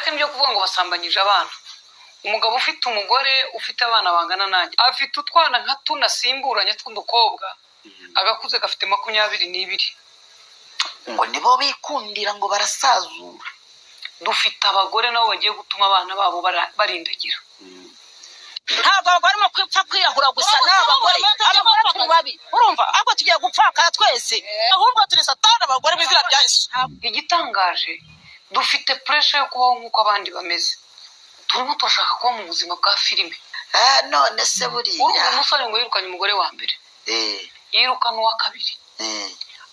atari byo kuvuga ngo basambanyije abana. Umugabo ufite umugore ufite abana bangana nanjye afite utwana nka tunasimburanye tw'udukobwa, agakuze gafite 22 ngo nibo bikundira ngo barasazura. dufite abagore nabo bagiye gutuma abana babo barindagira. ntabwo barimo kwipfa kwiyahura gusa n'abagore babi urumva ahubwo tugiye gupfakara twese, ahubwo turi satani abagore bizira bya Yesu. Igitangaje dufite pressure yo kubaho nk'uko abandi bameze, turimo turashaka kuba mu buzima bwa filime. None se buriya umusore ngo yirukanye umugore wa mbere, yirukana uwa kabiri,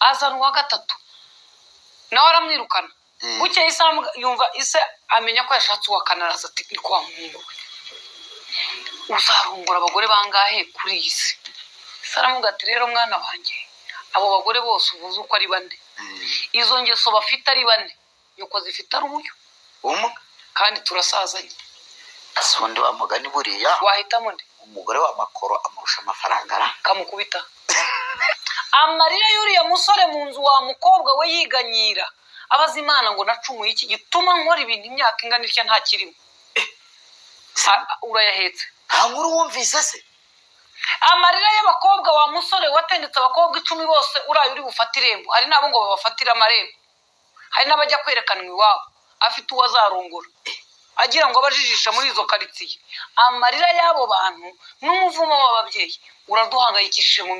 azana uwa gatatu, nawe aramwirukana. Bukeye yumva ise amenya ko yashatse uwa kanaraza ati ni kwa muhungu we, uzarungura abagore bangahe kuri iyi si? Saramuga ati rero mwana wanjye, abo bagore bose uvuze uko ari 4, izo ngeso bafite ari 4, yuko zifite ari uyu kandi turasazanye. asundi wa mugani buriya wahitamo nde? umugore wa makoro amurusha amafaranga kamukubita. Amarira yuriya musore mu nzu wa mukobwa we yiganyira, abaza Imana ngo nacumuye iki gituma nkora ibintu imyaka ingana itya nta kirimo. Urayahetse nta nkuru wumvise se? Amarira y'abakobwa wa musore watendetse abakobwa 10 bose uraye uri bufatirembo, hari nabo ngo babafatira amarembo, hari n'abajya kwerekanwa iwabo afite uwazarongora agira ngo abajijisha muri izo karitsiye. Amarira y'abo bantu n'umuvumo w'ababyeyi uraduhangayikishije mu